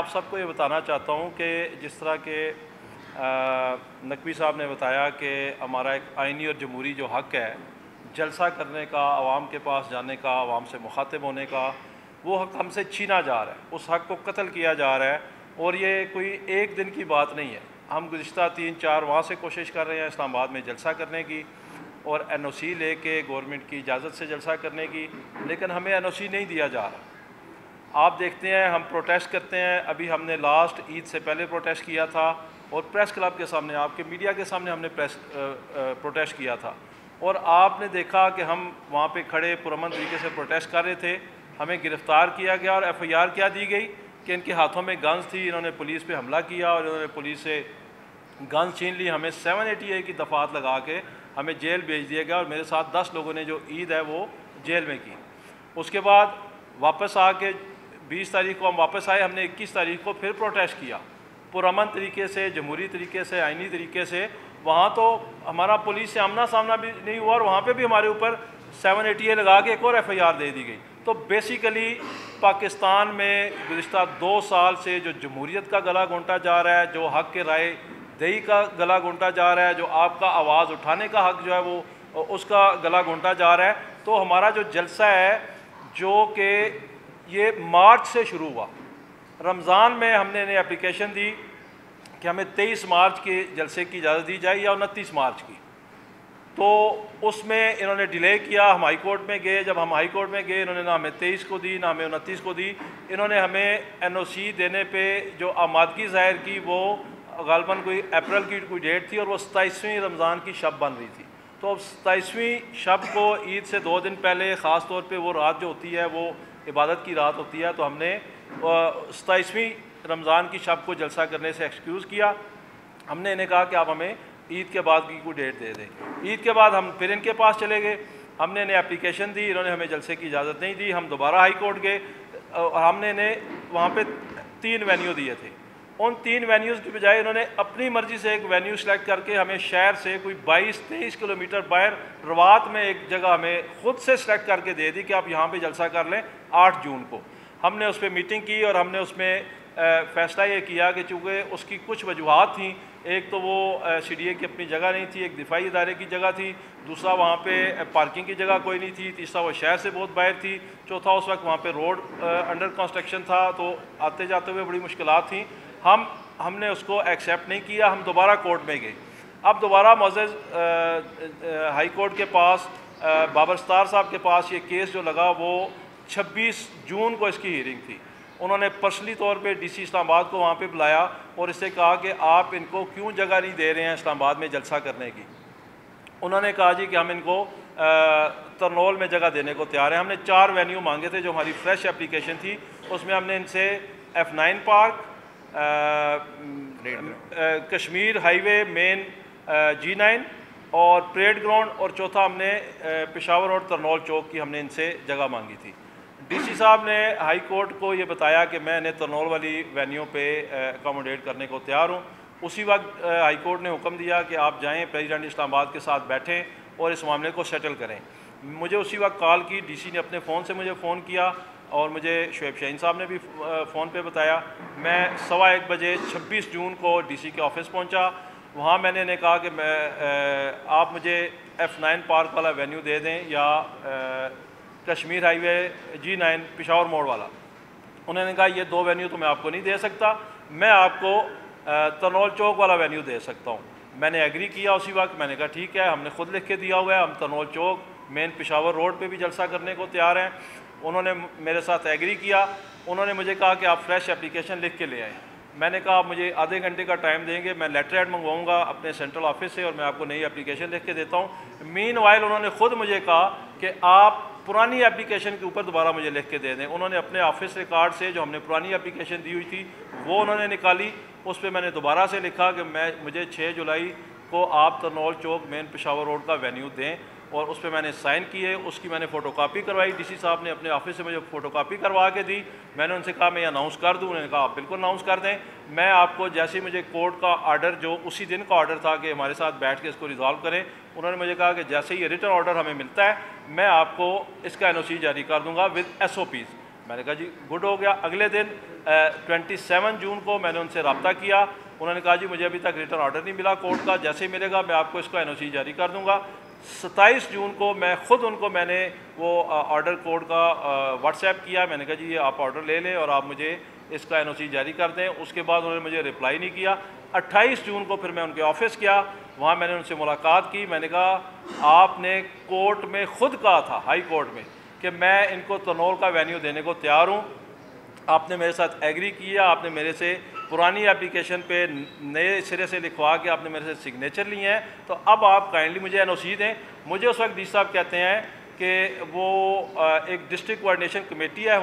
आप सबको ये बताना चाहता हूँ कि जिस तरह के नकवी साहब ने बताया कि हमारा एक आइनी और जमहूरी जो हक़ है जलसा करने का, आवाम के पास जाने का, आवाम से मुखातिब होने का, वो हक़ हमसे छीना जा रहा है, उस हक़ को कत्ल किया जा रहा है। और ये कोई एक दिन की बात नहीं है। हम गुज़िश्ता 3-4 माह से कोशिश कर रहे हैं इस्लामाबाद में जलसा करने की और NOC लेके गवर्नमेंट की इजाज़त से जलसा करने की, लेकिन हमें NOC नहीं दिया जा रहा। आप देखते हैं हम प्रोटेस्ट करते हैं। अभी हमने लास्ट ईद से पहले प्रोटेस्ट किया था और प्रेस क्लब के सामने, आपके मीडिया के सामने हमने प्रोटेस्ट किया था और आपने देखा कि हम वहाँ पे खड़े पुरअमन तरीके से प्रोटेस्ट कर रहे थे। हमें गिरफ़्तार किया गया और FIR क्या दी गई कि इनके हाथों में गन्स थी, इन्होंने पुलिस पे हमला किया और इन्होंने पुलिस से गन्स छीन ली। हमें 780A की दफ़ात लगा के हमें जेल भेज दिया गया और मेरे साथ 10 लोगों ने जो ईद है वो जेल में की। उसके बाद वापस आके 20 तारीख को हम वापस आए। हमने 21 तारीख को फिर प्रोटेस्ट किया पुरअमन तरीके से, जमहूरी तरीके से, आइनी तरीके से। वहाँ तो हमारा पुलिस से आमना सामना भी नहीं हुआ और वहाँ पे भी हमारे ऊपर 780A लगा के एक और FIR दे दी गई। तो बेसिकली पाकिस्तान में गुज़िश्ता 2 साल से जो जमहूरियत का गला घोंटा जा रहा है, जो हक़ के राय दही का गला घोंटा जा रहा है, जो आपका आवाज़ उठाने का हक़ जो है वो उसका गला घोंटा जा रहा है। तो हमारा जो जलसा है जो कि ये मार्च से शुरू हुआ, रमज़ान में हमने इन्हें एप्लीकेशन दी कि हमें 23 मार्च के जलसे की इजाज़त दी जाए या 29 मार्च की, तो उसमें इन्होंने डिले किया। हम हाई कोर्ट में गए। जब हम हाई कोर्ट में गए, इन्होंने ना हमें 23 को दी, ना हमें 29 को दी। इन्होंने हमें NOC देने पे जो आमादगी ज़ाहिर की वो ग़ालिबन कोई अप्रैल की कोई डेट थी और वो 27वीं रमज़ान की शब बन रही थी। तो अब 27वीं शब को ईद से 2 दिन पहले, ख़ास तौर पे वो रात जो होती है वो इबादत की रात होती है, तो हमने 27वीं रमज़ान की शब को जलसा करने से एक्सक्यूज़ किया। हमने इन्हें कहा कि आप हमें ईद के बाद की कोई डेट दे दें। ईद के बाद हम फिर इनके पास चले गए। हमने इन्हें एप्लीकेशन दी, इन्होंने हमें जलसे की इजाज़त नहीं दी। हम दोबारा हाई कोर्ट गए और हमने इन्हें वहाँ पे 3 वेन्यू दिए थे। उन 3 वेन्यूज़ की बजाय इन्होंने अपनी मर्ज़ी से एक वेन्यू सेलेक्ट करके हमें शहर से कोई 22-23 किलोमीटर बाहर रवात में एक जगह हमें ख़ुद से सेलेक्ट करके दे दी कि आप यहाँ पे जलसा कर लें 8 जून को। हमने उस पर मीटिंग की और हमने उसमें फ़ैसला ये किया कि चूँकि उसकी कुछ वजूहात थी। एक तो वो CDA की अपनी जगह नहीं थी, एक दिफाई इदारे की जगह थी, दूसरा वहाँ पे पार्किंग की जगह कोई नहीं थी, तीसरा वो शहर से बहुत बाहर थी, चौथा उस वक्त वहाँ पे रोड अंडर कंस्ट्रक्शन था, तो आते जाते हुए बड़ी मुश्किलात थी। हमने उसको एक्सेप्ट नहीं किया। हम दोबारा कोर्ट में गए। अब दोबारा मुअज़्ज़ज़ हाई कोर्ट के पास बाबर सत्तार साहब के पास ये केस जो लगा वो 26 जून को इसकी हीयरिंग थी। उन्होंने पर्सनली तौर पे DC इस्लामाबाद को वहाँ पे बुलाया और इससे कहा कि आप इनको क्यों जगह नहीं दे रहे हैं इस्लामाबाद में जलसा करने की। उन्होंने कहा जी कि हम इनको तरनोल में जगह देने को तैयार हैं। हमने 4 वेन्यू मांगे थे जो हमारी फ्रेश एप्लीकेशन थी। उसमें हमने इनसे F9 park, Kashmir highway main G9 और परेड ग्राउंड, और चौथा हमने पेशावर और तरनोल चौक की हमने इनसे जगह मांगी थी। DC साहब ने हाई कोर्ट को ये बताया कि मैं इन्हें तरनोल वाली वेन्यू पे अकोमोडेट करने को तैयार हूँ। उसी वक्त हाई कोर्ट ने हुक्म दिया कि आप जाएं, प्रेसिडेंट इस्लामाबाद के साथ बैठें और इस मामले को सेटल करें। मुझे उसी वक्त कॉल की, DC ने अपने फ़ोन से मुझे फ़ोन किया और मुझे शुएब शाहीन साहब ने भी फ़ोन पे बताया। मैं 1:15 बजे 26 जून को DC के ऑफ़िस पहुँचा। वहाँ मैंने इन्हें कहा कि आप मुझे F9 पार्क वाला वेन्यू दे दें या कश्मीर हाईवे G9 पेशावर मोड़ वाला। उन्होंने कहा ये 2 वेन्यू तो मैं आपको नहीं दे सकता, मैं आपको तरनोल चौक वाला वेन्यू दे सकता हूँ। मैंने एग्री किया उसी वक्त। मैंने कहा ठीक है, हमने ख़ुद लिख के दिया हुआ है, हम तरनोल चौक मेन पेशावर रोड पे भी जलसा करने को तैयार हैं। उन्होंने मेरे साथ एग्री किया। उन्होंने मुझे कहा कि आप फ्रेश एप्लीकेशन लिख के ले आएँ। मैंने कहा आप मुझे आधे घंटे का टाइम देंगे, मैं लेटर हेड मंगवाऊँगा अपने सेंट्रल ऑफिस से और मैं आपको नई एप्लीकेशन लिख के देता हूँ। मीनवाइल उन्होंने ख़ुद मुझे कहा कि आप पुरानी एप्लीकेशन के ऊपर दोबारा मुझे लिख के दे दें। उन्होंने अपने ऑफिस रिकॉर्ड से जो हमने पुरानी एप्लीकेशन दी हुई थी वो उन्होंने निकाली। उस पर मैंने दोबारा से लिखा कि मुझे 6 जुलाई को आप तरनोल चौक मेन पेशावर रोड का वेन्यू दें और उस पर मैंने साइन किए। उसकी मैंने फ़ोटोकॉपी करवाई। DC साहब ने अपने ऑफिस से मुझे फ़ोटोकॉपी करवा के दी। मैंने उनसे कहा मैं अनाउंस कर दूँ। उन्होंने कहा आप बिल्कुल अनाउंस कर दें। मैं आपको जैसे ही मुझे कोर्ट का आर्डर, जो उसी दिन का आर्डर था कि हमारे साथ बैठ के इसको रिजॉल्व करें, उन्होंने मुझे कहा कि जैसे ही ये रिटर्न ऑर्डर हमें मिलता है मैं आपको इसका NOC जारी कर दूँगा विद SOPs। मैंने कहा जी गुड हो गया। अगले दिन 27 जून को मैंने उनसे रब्ता किया। उन्होंने कहा जी मुझे अभी तक रिटर्न ऑर्डर नहीं मिला कोर्ट का, जैसे ही मिलेगा मैं आपको इसका NOC जारी कर दूंगा। 27 जून को मैं ख़ुद उनको मैंने वो ऑर्डर कोर्ट का व्हाट्सएप किया। मैंने कहा जी ये आप ऑर्डर ले लें और आप मुझे इसका NOC जारी कर दें। उसके बाद उन्होंने मुझे रिप्लाई नहीं किया। 28 जून को फिर मैं उनके ऑफिस गया, वहाँ मैंने उनसे मुलाकात की। मैंने कहा आपने कोर्ट में ख़ुद कहा था, हाई कोर्ट में, कि मैं इनको तनोल का वेन्यू देने को तैयार हूँ। आपने मेरे साथ एग्री किया, आपने मेरे से पुरानी एप्लीकेशन पे नए सिरे से लिखवा के आपने मेरे से सिग्नेचर लिए हैं, तो अब आप काइंडली मुझे NOC दें। मुझे उस वक्त डी साहब कहते हैं कि वो एक डिस्ट्रिक्ट कोऑर्डिनेशन कमेटी है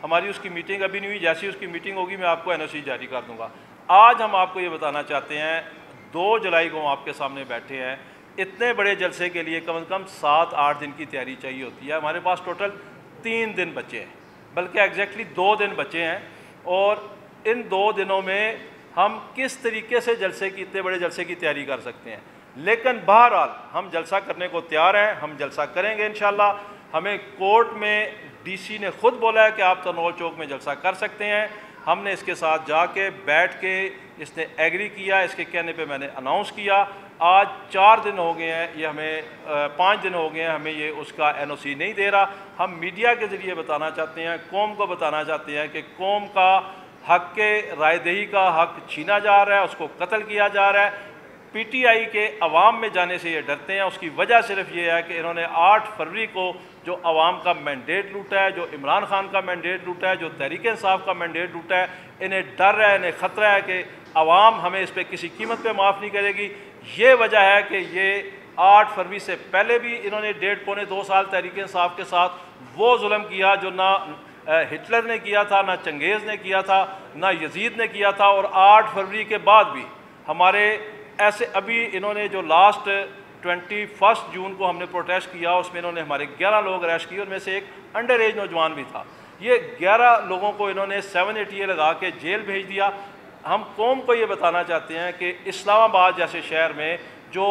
हमारी उसकी मीटिंग अभी नहीं हुई, जैसी उसकी मीटिंग होगी मैं आपको NOC जारी कर दूँगा। आज हम आपको ये बताना चाहते हैं 2 जुलाई को हम आपके सामने बैठे हैं। इतने बड़े जलसे के लिए कम से कम 7-8 दिन की तैयारी चाहिए होती है। हमारे पास टोटल 3 दिन बचे हैं, बल्कि एग्जैक्टली 2 दिन बचे हैं, और इन 2 दिनों में हम किस तरीके से जलसे की, इतने बड़े जलसे की तैयारी कर सकते हैं। लेकिन बहरहाल हम जलसा करने को तैयार हैं, हम जलसा करेंगे इंशाल्लाह। हमें कोर्ट में DC ने ख़ुद बोला है कि आप तनोल चौक में जलसा कर सकते हैं। हमने इसके साथ जाके बैठ के इसने एग्री किया, इसके कहने पे मैंने अनाउंस किया। आज 4 दिन हो गए हैं, ये हमें 5 दिन हो गए हैं, हमें ये उसका NOC नहीं दे रहा। हम मीडिया के ज़रिए बताना चाहते हैं, कौम को बताना चाहते हैं कि कौम का हक़ के रायदही का हक़ छीना जा रहा है, उसको कत्ल किया जा रहा है। PTI के अवाम में जाने से ये डरते हैं। उसकी वजह सिर्फ ये है कि इन्होंने 8 फरवरी को जो अवाम का मैंडेट लूटा है, जो इमरान खान का मैंडेट लूटा है, जो तहरीक इंसाफ का मैंडेट लूटा है, इन्हें डर है, इन्हें ख़तरा है कि अवाम हमें इस पर किसी कीमत पे माफ़ नहीं करेगी। ये वजह है कि ये 8 फरवरी से पहले भी इन्होंने 1.25-2 साल तहरीक इंसाफ के साथ वो जुल्म किया जो ना हिटलर ने किया था, ना चंगेज़ ने किया था, ना यजीद ने किया था। और 8 फरवरी के बाद भी हमारे ऐसे अभी इन्होंने जो लास्ट 21 जून को हमने प्रोटेस्ट किया, उसमें इन्होंने हमारे 11 लोग अरेस्ट किए, उनमें से एक अंडर एज नौजवान भी था। ये 11 लोगों को इन्होंने 780 लगा के जेल भेज दिया। हम कौम को ये बताना चाहते हैं कि इस्लामाबाद जैसे शहर में जो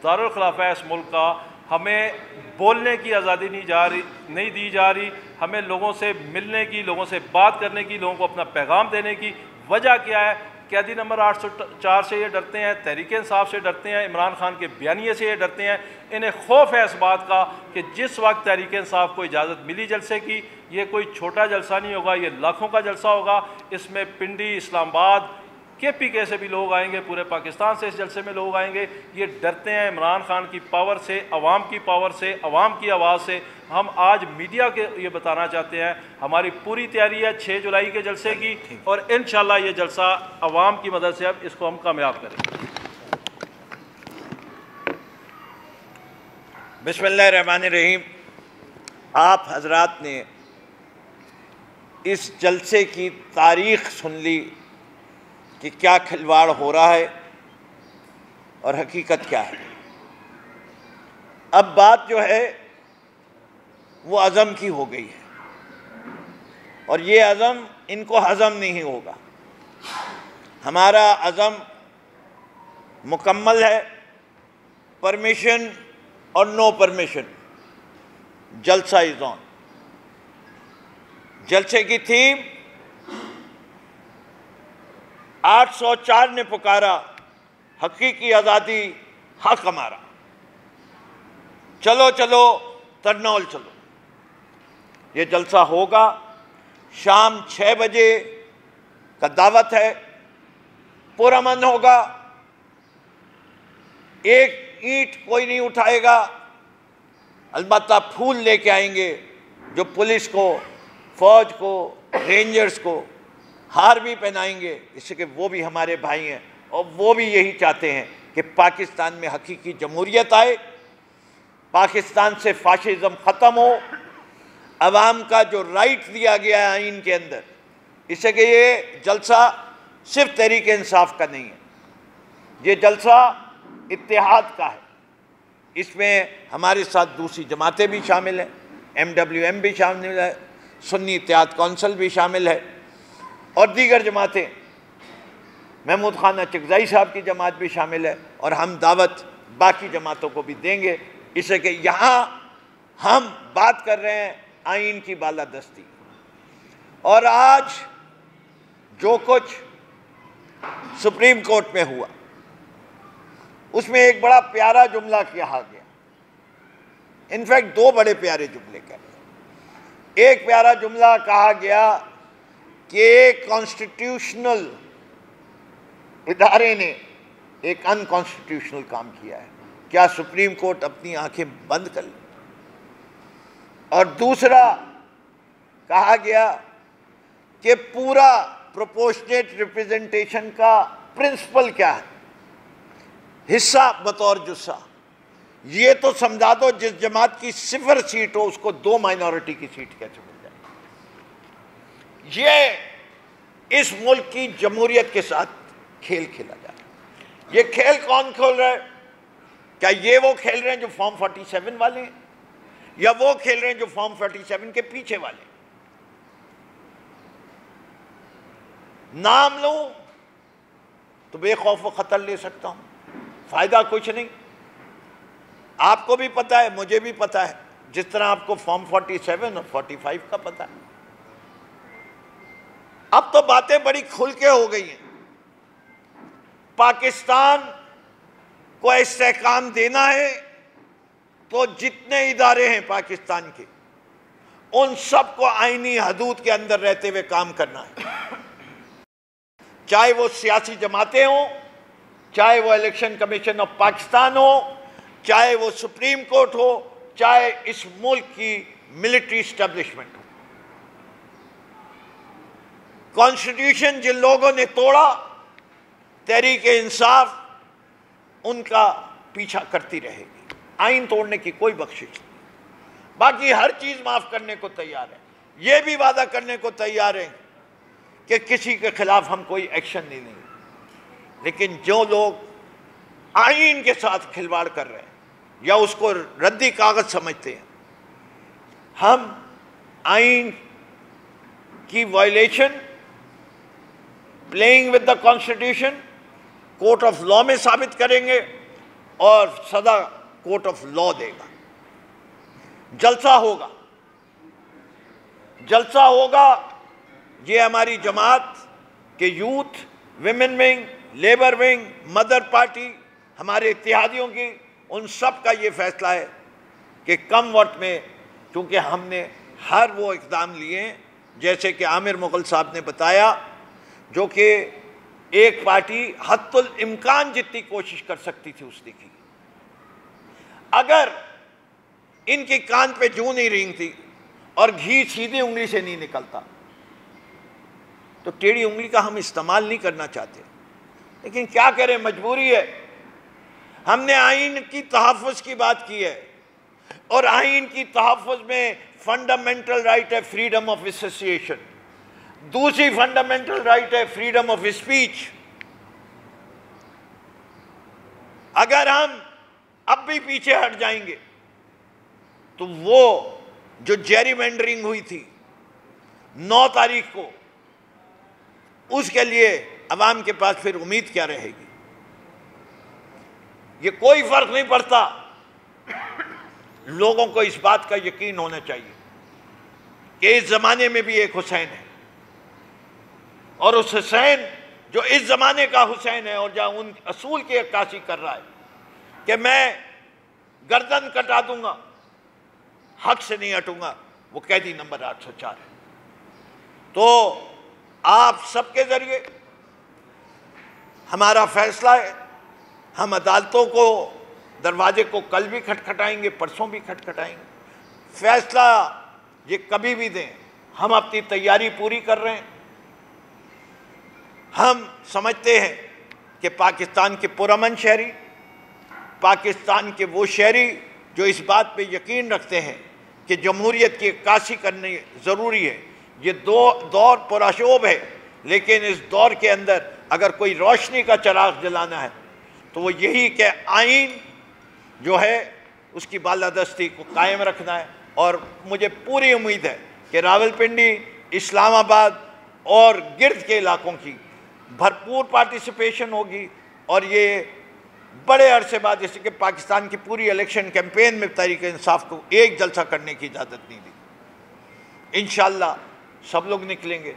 दारुल खिलाफा है इस मुल्क का, हमें बोलने की आज़ादी नहीं दी जा रही। हमें लोगों से मिलने की, लोगों से बात करने की, लोगों को अपना पैगाम देने की वजह क्या है? कैदी नंबर 804 से ये डरते हैं, तहरीक इंसाफ से डरते हैं, इमरान खान के बयानिए से ये डरते हैं। इन्हें खौफ है इस बात का कि जिस वक्त तहरीक इंसाफ को इजाज़त मिली जलसे की, ये कोई छोटा जलसा नहीं होगा, ये लाखों का जलसा होगा। इसमें पिंडी, इस्लामाबाद, KPK से भी लोग आएंगे, पूरे पाकिस्तान से इस जलसे में लोग आएंगे। ये डरते हैं इमरान खान की पावर से, अवाम की पावर से, अवाम की आवाज़ से। हम आज मीडिया के ये बताना चाहते हैं, हमारी पूरी तैयारी है 6 जुलाई के जलसे की, और इंशाल्लाह ये जलसा अवाम की मदद से अब इसको हम कामयाब करेंगे। बिस्मिल्लाहिर्रहमानिर्रहीम। आप हजरात ने इस जलसे की तारीख़ सुन ली कि क्या खिलवाड़ हो रहा है और हकीकत क्या है। अब बात जो है वो अज़म की हो गई है, और ये अज़म इनको हज़म नहीं होगा। हमारा अज़म मुकम्मल है, परमिशन और नो परमिशन। जलसा इज़ ऑन। जलसे की थीम 804 ने पुकारा, हकीकी आज़ादी हक हमारा, चलो चलो तनोल चलो। ये जलसा होगा, शाम 6 बजे का दावत है, पुरअमन होगा, एक ईंट कोई नहीं उठाएगा, अलबत्ता फूल लेके आएंगे जो पुलिस को, फौज को, रेंजर्स को हार भी पहनाएंगे, इससे कि वो भी हमारे भाई हैं और वो भी यही चाहते हैं कि पाकिस्तान में हकीकी जमहूरियत आए, पाकिस्तान से फाशिज़म ख़त्म हो, अवाम का जो राइट दिया गया है आइन के अंदर। इससे कि ये जलसा सिर्फ तहरीक इंसाफ का नहीं है, ये जलसा इत्तेहाद का है। इसमें हमारे साथ दूसरी जमातें भी शामिल हैं, MWM भी शामिल है, सुन्नी इत्तेहाद कौंसिल भी शामिल है, और दीगर जमातें, महमूद खान चकज़ई साहब की जमात भी शामिल है, और हम दावत बाकी जमातों को भी देंगे। इससे कि यहाँ हम बात कर रहे हैं आइन की बालादस्ती, और आज जो कुछ सुप्रीम कोर्ट में हुआ उसमें एक बड़ा प्यारा जुमला कहा गया, इनफैक्ट दो बड़े प्यारे जुमले कहे। एक प्यारा जुमला कहा गया कि एक कॉन्स्टिट्यूशनल इदारे ने एक अनकॉन्स्टिट्यूशनल काम किया है, क्या सुप्रीम कोर्ट अपनी आंखें बंद कर ले? और दूसरा कहा गया कि पूरा प्रोपोर्शनेट रिप्रेजेंटेशन का प्रिंसिपल क्या है, हिस्सा बतौर जुस्सा। ये तो समझा दो जिस जमात की 0 सीट हो उसको 2 माइनॉरिटी की सीट कैसे मिल जाए। ये इस मुल्क की जमहूरियत के साथ खेल खेला जा रहा है। ये खेल कौन खेल रहा है? क्या ये वो खेल रहे हैं जो फॉर्म 47 वाले हैं, या वो खेल रहे हैं जो फॉर्म 47 के पीछे वाले? नाम लूं तो बेखौफ व खतर ले सकता हूं, फायदा कुछ नहीं। आपको भी पता है, मुझे भी पता है, जिस तरह आपको फॉर्म 47 और 45 का पता है। अब तो बातें बड़ी खुल के हो गई हैं। पाकिस्तान को इस्तेहकाम देना है तो जितने इदारे हैं पाकिस्तान के, उन सबको आईनी हदूद के अंदर रहते हुए काम करना है। चाहे वो सियासी जमातें हों, चाहे वो इलेक्शन कमीशन ऑफ पाकिस्तान हो, चाहे वो सुप्रीम कोर्ट हो, चाहे इस मुल्क की मिलिट्री एस्टेब्लिशमेंट हो। कॉन्स्टिट्यूशन जिन लोगों ने तोड़ा, तहरीक-ए-इंसाफ उनका पीछा करती रहेगी। आइन तोड़ने की कोई बख्शिश नहीं। बाकी हर चीज माफ करने को तैयार है। यह भी वादा करने को तैयार है कि किसी के खिलाफ हम कोई एक्शन नहीं लेंगे। लेकिन जो लोग आइन के साथ खिलवाड़ कर रहे हैं या उसको रद्दी कागज समझते हैं, हम आइन की violation, playing with the constitution, court of law में साबित करेंगे और सदा कोर्ट ऑफ लॉ देगा। जलसा होगा, जलसा होगा। ये हमारी जमात के youth, women wing, labour wing, mother party, हमारे इत्तेहादियों की, उन सब का ये फैसला है कि कम वक्त में, क्योंकि हमने हर वो इक़दाम लिए जैसे कि आमिर मुग़ल साहब ने बताया, जो कि एक पार्टी हद्दुल इम्कान जितनी कोशिश कर सकती थी उसने की। अगर इनकी कान पे जूं नहीं रेंगती और घी सीधी उंगली से नहीं निकलता तो टेढ़ी उंगली का हम इस्तेमाल नहीं करना चाहते, लेकिन क्या करें, मजबूरी है। हमने आइन की तहफ़्फ़ुज़ की बात की है और आइन की तहफ़्फ़ुज़ में फंडामेंटल राइट है फ्रीडम ऑफ एसोसिएशन, दूसरी फंडामेंटल राइट है फ्रीडम ऑफ स्पीच। अगर हम अब भी पीछे हट जाएंगे तो वो जो जेरीमेंडरिंग हुई थी 9 तारीख को, उसके लिए अवाम के पास फिर उम्मीद क्या रहेगी? ये कोई फर्क नहीं पड़ता। लोगों को इस बात का यकीन होना चाहिए कि इस जमाने में भी एक हुसैन है, और उस हुसैन जो इस जमाने का हुसैन है और जहां उन असूल की अक्कासी कर रहा है कि मैं गर्दन कटा दूंगा, हक से नहीं हटूंगा, वो कैदी नंबर 804 है। तो आप सबके जरिए हमारा फैसला है, हम अदालतों को दरवाजे को कल भी खटखटाएंगे, परसों भी खटखटाएंगे। फैसला ये कभी भी दें, हम अपनी तैयारी पूरी कर रहे हैं। हम समझते हैं कि पाकिस्तान के पुरअमन शहरी, पाकिस्तान के वो शहरी जो इस बात पे यकीन रखते हैं कि जमहूरियत की अक्कासी करनी ज़रूरी है। ये दौर पुरशोभ है, लेकिन इस दौर के अंदर अगर कोई रोशनी का चिराग जलाना है तो वो यही कि आइन जो है उसकी बालादस्ती को कायम रखना है। और मुझे पूरी उम्मीद है कि रावलपिंडी, इस्लामाबाद और गिर्द के इलाकों की भरपूर पार्टिसिपेशन होगी, और ये बड़े अरसे बाद, जैसे कि पाकिस्तान की पूरी इलेक्शन कैंपेन में तहरीक इंसाफ को एक जलसा करने की इजाज़त नहीं दी। इंशाअल्लाह सब लोग निकलेंगे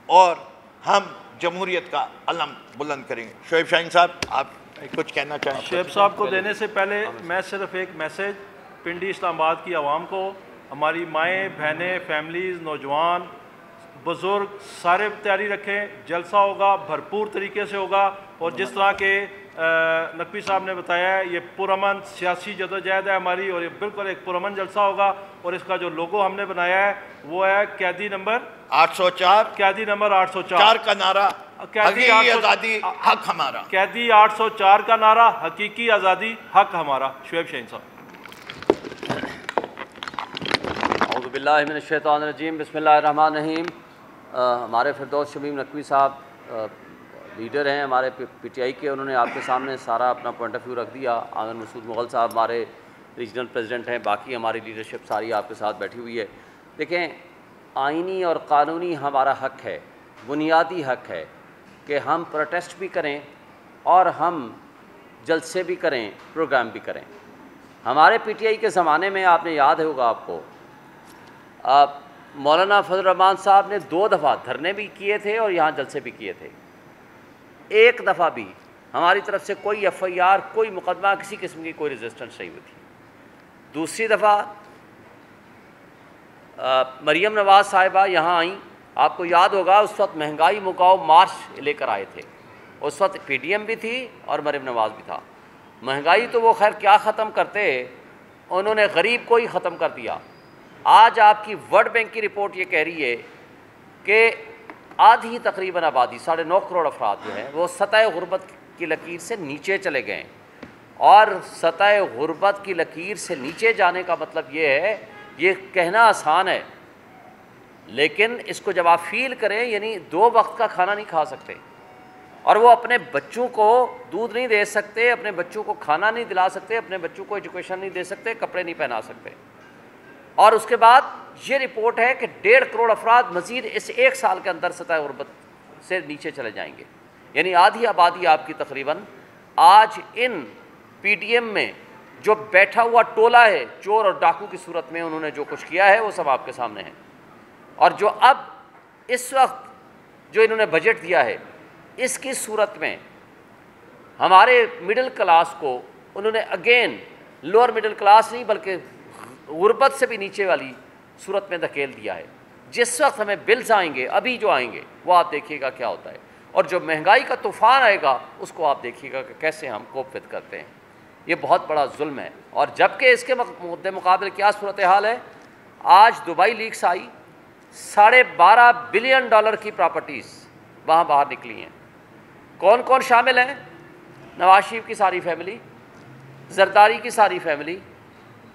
और हम जमहूरियत का अलम बुलंद करेंगे। शोएब शाहीन साहब, आप कुछ कहना चाहें? शोएब साहब को देने से पहले मैं सिर्फ एक मैसेज पिंडी इस्लामाबाद की आवाम को, हमारी माएँ बहनें, फैमिलीज़, नौजवान, बुज़ुर्ग सारे तैयारी रखें। जलसा होगा, भरपूर तरीके से होगा और जिस तरह के नकवी साहब ने बताया है, ये पुरअमन सियासी जदोजहद है हमारी और ये बिल्कुल एक पुरअमन जलसा होगा। और इसका जो लोगो हमने बनाया है वो है कैदी नंबर 804, कैदी नंबर 804 4 का नारा, कैदी आज़ादी हक हमारा, कैदी 804 का नारा, हकीकी आज़ादी हक हमारा। शोएब शाहीन साहब। औज़ुबिल्लाहि मिनश्शैतानिर्रजीम, बिस्मिल्लाहिर्रहमानिर्रहीम। हमारे फिरदौस शमीम नकवी साहब लीडर हैं हमारे पीटीआई के, उन्होंने आपके सामने सारा अपना पॉइंट ऑफ व्यू रख दिया। आमिर मसूद मुग़ल साहब हमारे रीजनल प्रेसिडेंट हैं, बाकी हमारी लीडरशिप सारी आपके साथ बैठी हुई है। देखें, आइनी और क़ानूनी हमारा हक है, बुनियादी हक है कि हम प्रोटेस्ट भी करें और हम जलसे भी करें, प्रोग्राम भी करें। हमारे पीटीआई के ज़माने में आपने याद होगा आपको, मौलाना फजल रहमान साहब ने 2 दफ़ा धरने भी किए थे और यहाँ जलसे भी किए थे। एक दफ़ा भी हमारी तरफ से कोई FIR, कोई मुकदमा, किसी किस्म की कोई रेजिस्टेंस नहीं हुई थी। दूसरी दफ़ा मरियम नवाज़ साहिबा यहाँ आई, आपको याद होगा उस वक्त महंगाई मुकाओ मार्च लेकर आए थे। उस वक्त PDM भी थी और मरियम नवाज़ भी था। महंगाई तो वो खैर क्या ख़त्म करते, उन्होंने गरीब को ही ख़त्म कर दिया। आज आपकी वर्ल्ड बैंक की रिपोर्ट ये कह रही है कि आधी तकरीबन आबादी 9.5 करोड़ अफराद जो हैं वो सतह गुर्बत की लकीर से नीचे चले गए। और सतह गुर्बत की लकीर से नीचे जाने का मतलब ये है, ये कहना आसान है लेकिन इसको जब आप फील करें, यानी 2 वक्त का खाना नहीं खा सकते और वो अपने बच्चों को दूध नहीं दे सकते, अपने बच्चों को खाना नहीं दिला सकते, अपने बच्चों को एजुकेशन नहीं दे सकते, कपड़े नहीं पहना सकते। और उसके बाद ये रिपोर्ट है कि 1.5 करोड़ अफराद मज़ीद इस 1 साल के अंदर सतह गुर्बत से नीचे चले जाएंगे, यानी आधी आबादी आपकी तकरीबन। आज इन PDM में जो बैठा हुआ टोला है, चोर और डाकू की सूरत में, उन्होंने जो कुछ किया है वो सब आपके सामने है। और जो अब इस वक्त जो इन्होंने बजट दिया है, इसकी सूरत में हमारे मिडिल क्लास को उन्होंने अगेन लोअर मिडिल क्लास नहीं बल्कि गुर्बत से भी नीचे वाली सूरत में धकेल दिया है। जिस वक्त हमें बिल्स आएंगे, अभी जो आएंगे, वो आप देखिएगा क्या होता है, और जो महंगाई का तूफ़ान आएगा उसको आप देखिएगा कि कैसे हम कोप विद करते हैं। ये बहुत बड़ा जुल्म है। और जबकि इसके मुद्दे मुकाबले क्या सूरत हाल है, आज दुबई लीक्स आई, $12.5 बिलियन की प्रॉपर्टीज़ वहाँ बाहर निकली हैं। कौन कौन शामिल हैं? नवाज शरीफ की सारी फैमिली, जरदारी की सारी फैमिली,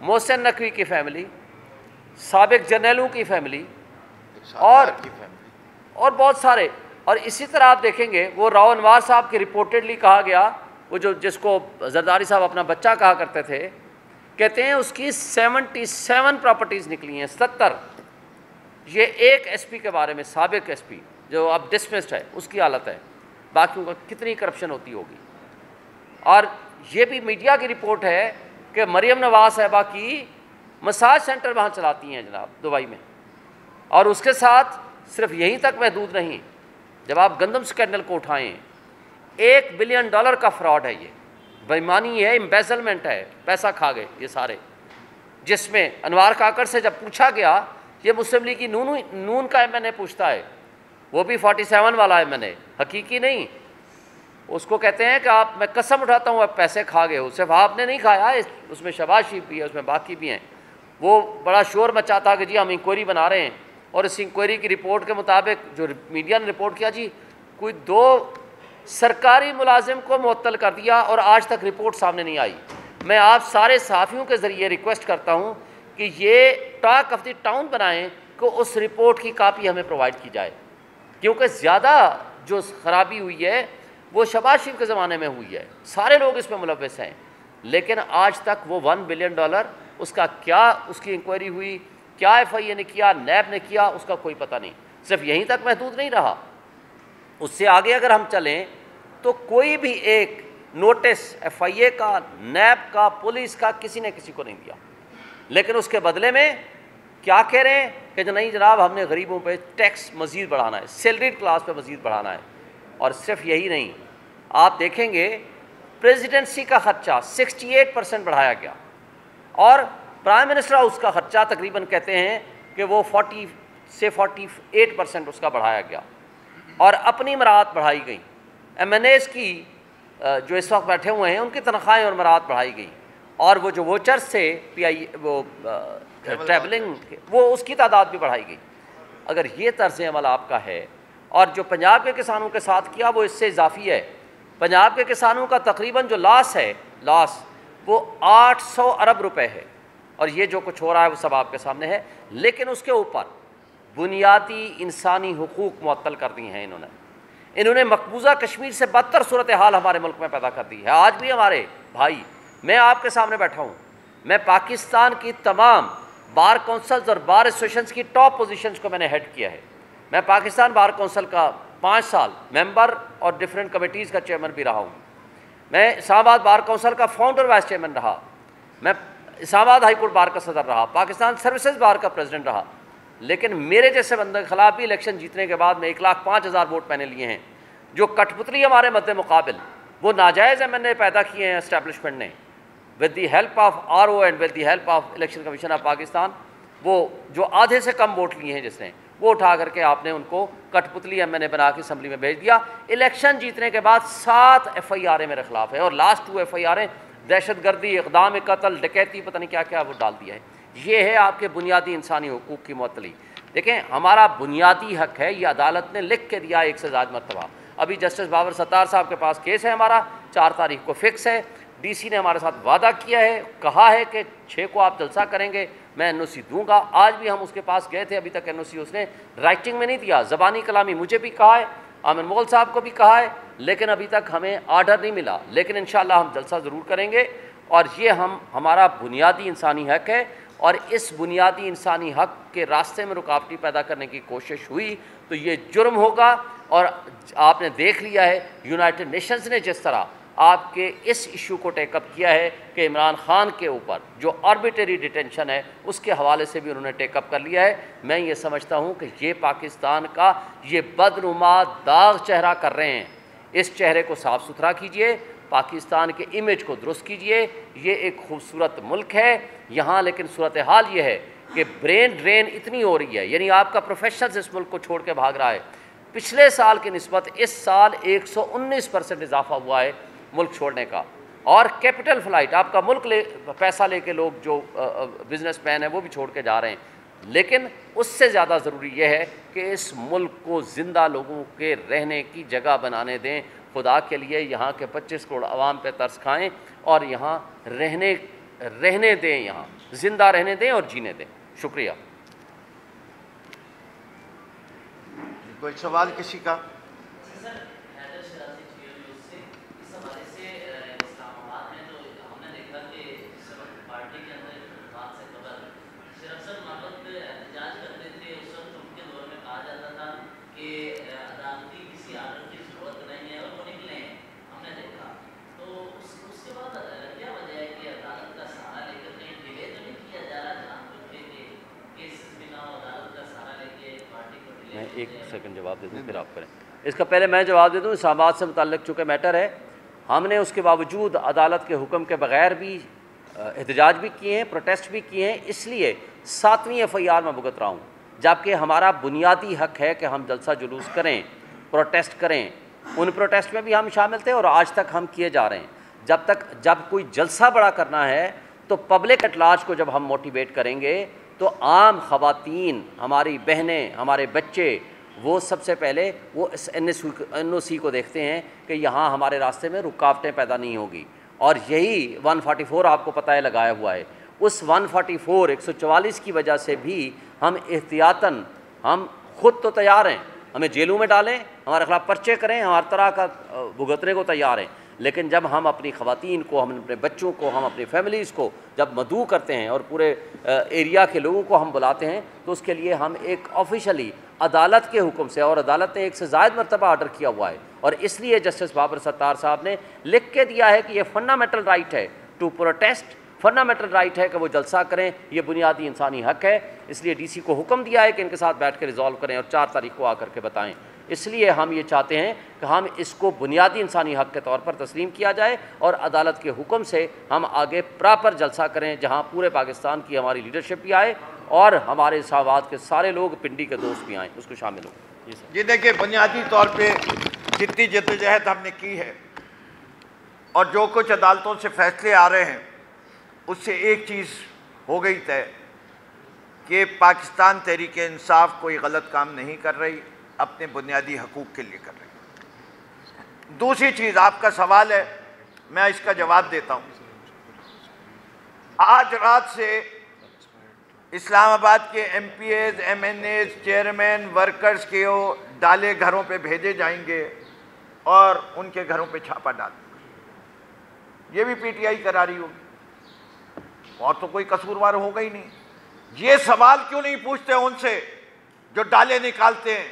मोहसिन नकवी की फैमिली, साबिक जर्नैलों की फैमिली और बहुत सारे। और इसी तरह आप देखेंगे वो राव अनवार साहब की रिपोर्टेडली कहा गया, वो जो जिसको जरदारी साहब अपना बच्चा कहा करते थे, कहते हैं उसकी 77 प्रॉपर्टीज़ निकली हैं, 70। ये एक SP के बारे में, साबिक SP जो अब डिसमिस्ड है, उसकी हालत है। बाकी का कितनी करप्शन होती होगी। और ये भी मीडिया की रिपोर्ट है कि मरियम नवाज साहिबा की मसाज सेंटर वहाँ चलाती हैं जनाब दुबई में। और उसके साथ सिर्फ यहीं तक महदूद नहीं, जब आप गंदम स्कैंडल को उठाएं, $1 बिलियन का फ्रॉड है, ये बेईमानी है, एम्बेजलमेंट है, पैसा खा गए ये सारे। जिसमें अनवार काकड़ से जब पूछा गया, ये मुस्लिम लीग की नून का MNA पूछता है, वो भी 47 वाला MNA, हकीकी नहीं। उसको कहते हैं कि आप, मैं कसम उठाता हूँ, आप पैसे खा गए हो। सिर्फ आपने नहीं खाया, उसमें शहबाज शरीफ भी है, उसमें बाकी भी हैं। वो बड़ा शोर मचाता कि जी हम इंक्वायरी बना रहे हैं, और इस इंक्वायरी की रिपोर्ट के मुताबिक जो मीडिया ने रिपोर्ट किया, जी कोई 2 सरकारी मुलाजिम को मुअत्तल कर दिया और आज तक रिपोर्ट सामने नहीं आई। मैं आप सारे सहाफ़ियों के ज़रिए रिक्वेस्ट करता हूँ कि ये टॉक ऑफ द टाउन बनाएं कि उस रिपोर्ट की कापी हमें प्रोवाइड की जाए, क्योंकि ज़्यादा जो खराबी हुई है वो शहबाज शरीफ के ज़माने में हुई है। सारे लोग इसमें मुलव्वस हैं, लेकिन आज तक वो $1 बिलियन उसका क्या, उसकी इंक्वायरी हुई, क्या FIA ने किया, नैब ने किया, उसका कोई पता नहीं। सिर्फ यहीं तक महदूद नहीं रहा, उससे आगे अगर हम चलें तो कोई भी एक नोटिस FIA का, नैब का, पुलिस का, किसी ने किसी को नहीं दिया। लेकिन उसके बदले में क्या कह रहे हैं कि नहीं जनाब हमने गरीबों पे टैक्स मज़ीद बढ़ाना है, सैलरीड क्लास पे मज़ीद बढ़ाना है। और सिर्फ यही नहीं, आप देखेंगे प्रेसिडेंसी का ख़र्चा 68% बढ़ाया गया और प्राइम मिनिस्टर हाउस का ख़र्चा तकरीबन कहते हैं कि वो 40 से 48% उसका बढ़ाया गया और अपनी मराहत बढ़ाई गई। MNAs की जो इस वक्त बैठे हुए हैं उनकी तनख्वाहें और मराहत बढ़ाई गई और वो जो वोचर्स थे वो ट्रैवलिंग वो उसकी तादाद भी बढ़ाई गई। अगर ये तर्ज़ अमल आपका है और जो पंजाब के किसानों के साथ किया वो इससे इजाफी है। पंजाब के किसानों का तकरीबन जो लॉस वो 800 अरब रुपए है और ये जो कुछ हो रहा है वो सब आपके सामने है। लेकिन उसके ऊपर बुनियादी इंसानी हुकूक मुअत्तल कर दिए हैं इन्होंने मकबूजा कश्मीर से बदतर सूरत हाल हमारे मुल्क में पैदा कर दी है। आज भी हमारे भाई, मैं आपके सामने बैठा हूँ, मैं पाकिस्तान की तमाम बार काउंसिल्स और बार एसोसिएशंस की टॉप पोजीशंस को मैंने हेड किया है। मैं पाकिस्तान बार काउंसिल का 5 साल मेंबर और डिफरेंट कमेटीज़ का चेयरमैन भी रहा हूँ। मैं इस्लामाबाद बार काउंसिल का फाउंडर वाइस चेयरमैन रहा। मैं इस्लामाबाद हाई कोर्ट बार का सदर रहा, पाकिस्तान सर्विसेज बार का प्रेसिडेंट रहा। लेकिन मेरे जैसे बंदे के खिलाफ भी इलेक्शन जीतने के बाद में 1,05,000 वोट मैंने लिए हैं। जो कठपुतली हमारे मद्दे मुकाबिल वो नाजायज़ MNA पैदा किए हैं एस्टैब्लिशमेंट ने with the help of RO and with the help of election commission of Pakistan. वो जो आधे से कम वोट लिए हैं जिसने, वो उठा करके आपने उनको कठपुतली MNA बना के असम्बली में भेज दिया। इलेक्शन जीतने के बाद 7 FIR मेरे खिलाफ है और लास्ट 2 FIR दहशतगर्दी, इक़दाम कत्ल, डकैती, पता नहीं क्या क्या वो डाल दिया है। ये है आपके बुनियादी इंसानी हुकूक की मुअत्तली। देखें, हमारा बुनियादी हक है, ये अदालत ने लिख के दिया 1 से ज़्यादा मरतबा। अभी जस्टिस बाबर सत्तार साहब के पास केस है हमारा, 4 तारीख को फिक्स है। DC ने हमारे साथ वादा किया है, कहा है कि 6 को आप जलसा करेंगे, मैं NOC दूंगा। आज भी हम उसके पास गए थे, अभी तक NOC उसने राइटिंग में नहीं दिया। ज़बानी कलामी मुझे भी कहा है, आमिर मोगल साहब को भी कहा है, लेकिन अभी तक हमें आर्डर नहीं मिला। लेकिन इंशाअल्लाह हम जलसा ज़रूर करेंगे और ये हमारा बुनियादी इंसानी हक है और इस बुनियादी इंसानी हक के रास्ते में रुकावटें पैदा करने की कोशिश हुई तो ये जुर्म होगा। और आपने देख लिया है यूनाइटेड नेशंस ने जिस तरह आपके इस इशू को टेकअप किया है कि इमरान खान के ऊपर जो आर्बिट्रेरी डिटेंशन है उसके हवाले से भी उन्होंने टेकअप कर लिया है। मैं ये समझता हूँ कि ये पाकिस्तान का ये बदनुमा दाग चेहरा कर रहे हैं। इस चेहरे को साफ़ सुथरा कीजिए, पाकिस्तान के इमेज को दुरुस्त कीजिए। ये एक खूबसूरत मुल्क है यहाँ, लेकिन सूरत हाल ये है कि ब्रेन ड्रेन इतनी हो रही है, यानी आपका प्रोफेशनल्स इस मुल्क को छोड़ के भाग रहा है। पिछले साल की निस्बत इस साल 119% इजाफा हुआ है मुल्क छोड़ने का। और कैपिटल फ्लाइट, आपका मुल्क पैसा लेके लोग जो बिजनेसमैन हैं वो भी छोड़ के जा रहे हैं। लेकिन उससे ज़्यादा ज़रूरी यह है कि इस मुल्क को ज़िंदा लोगों के रहने की जगह बनाने दें। खुदा के लिए यहाँ के 25 करोड़ आवाम पे तरस खाएँ और यहाँ रहने दें, यहाँ ज़िंदा रहने दें और जीने दें। शुक्रिया। कोई सवाल किसी का? मैं 1 सेकंड जवाब दे दूँ फिर आप करें। इसका पहले मैं जवाब दे दूँ। इस्लामाबाद से मुताल्लिक़ चूँकि मैटर है, हमने उसके बावजूद अदालत के हुक्म के बगैर भी एहतजाज भी किए हैं, प्रोटेस्ट भी किए हैं, इसलिए 7वीं FIR में भुगत रहा हूँ। जबकि हमारा बुनियादी हक है कि हम जलसा जुलूस करें, प्रोटेस्ट करें। उन प्रोटेस्ट में भी हम शामिल थे और आज तक हम किए जा रहे हैं। जब कोई जलसा बड़ा करना है तो पब्लिक एट लार्ज को जब हम मोटिवेट करेंगे तो आम ख़वातीन, हमारी बहनें, हमारे बच्चे, वो सबसे पहले वो इस NOC को देखते हैं कि यहाँ हमारे रास्ते में रुकावटें पैदा नहीं होगी। और यही 144 आपको पता है लगाया हुआ है। उस 144 144 की वजह से भी हम एहतियातन, हम ख़ुद तो तैयार हैं, हमें जेलों में डालें, हमारे खिलाफ पर्चे करें, हम हर तरह का भुगतने को तैयार हैं। लेकिन जब हम अपनी ख़वातीन को, हम अपने बच्चों को, हम अपनी फैमिलीज़ को जब मदऊ करते हैं और पूरे एरिया के लोगों को हम बुलाते हैं तो उसके लिए हम एक ऑफिशियली अदालत के हुक्म से, और अदालत ने 1 से ज़ायद मरतबा आर्डर किया हुआ है और इसलिए जस्टिस बाबर सत्तार साहब ने लिख के दिया है कि ये फंडामेंटल राइट है टू प्रोटेस्ट फंडामेंटल राइट है कि वो जलसा करें, ये बुनियादी इंसानी हक है। इसलिए डीसी को हुक्म दिया है कि इनके साथ बैठ कर रिजॉल्व करें और 4 तारीख को आकर के बताएं। इसलिए हम ये चाहते हैं कि हम इसको बुनियादी इंसानी हक के तौर पर तस्लीम किया जाए और अदालत के हुक्म से हम आगे प्रॉपर जलसा करें, जहाँ पूरे पाकिस्तान की हमारी लीडरशिप भी आए और हमारे इस्लामाबाद के सारे लोग, पिंडी के दोस्त भी आएँ, उसको शामिल हों। जी देखिए, बुनियादी तौर पर जितनी जद्दोजहद हमने की है और जो कुछ अदालतों से फैसले आ रहे हैं, उससे एक चीज़ हो गई तय कि पाकिस्तान तहरीक इंसाफ कोई गलत काम नहीं कर रही, अपने बुनियादी हकूक़ के लिए कर रही। दूसरी चीज़, आपका सवाल है, मैं इसका जवाब देता हूँ। आज रात से इस्लामाबाद के MPAs, MNAs, चेयरमैन, वर्कर्स के डाले घरों पे भेजे जाएंगे और उनके घरों पे छापा डाल, ये भी PTI करा रही होगी, और तो कोई कसूरवार होगा ही नहीं। ये सवाल क्यों नहीं पूछते उनसे जो डाले निकालते हैं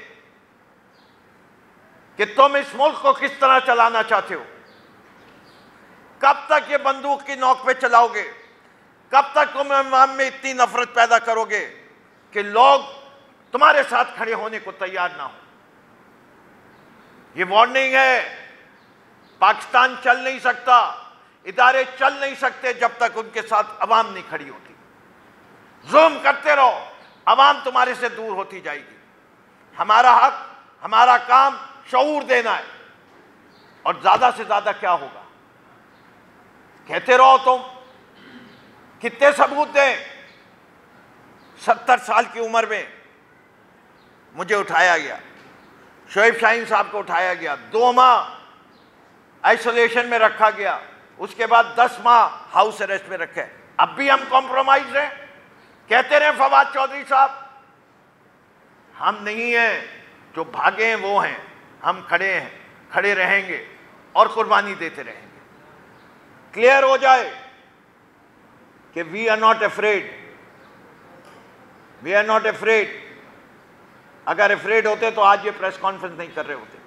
कि तुम इस मुल्क को किस तरह चलाना चाहते हो, कब तक ये बंदूक की नोक पे चलाओगे, कब तक तुम अवाम में इतनी नफरत पैदा करोगे कि लोग तुम्हारे साथ खड़े होने को तैयार ना हो। ये वार्निंग है। पाकिस्तान चल नहीं सकता, इदारे चल नहीं सकते जब तक उनके साथ अवाम नहीं खड़ी होती। जुल्म करते रहो, अवाम तुम्हारे से दूर होती जाएगी। हमारा हक, हमारा काम शऊर देना है, और ज्यादा से ज्यादा क्या होगा, कहते रहो तुम। कितने सबूत दें? 70 साल की उम्र में मुझे उठाया गया, शोएब शाहीन साहब को उठाया गया, 2 माह आइसोलेशन में रखा गया, उसके बाद 10 माह हाउस अरेस्ट में रखे। अब भी हम कॉम्प्रोमाइज हैं। कहते रहे फवाद चौधरी साहब, हम नहीं हैं जो भागे हैं, वो हैं, हम खड़े हैं, खड़े रहेंगे और कुर्बानी देते रहेंगे। क्लियर हो जाए कि we are not afraid, we are not afraid. अगर अफ्रेड होते तो आज ये प्रेस कॉन्फ्रेंस नहीं कर रहे होते।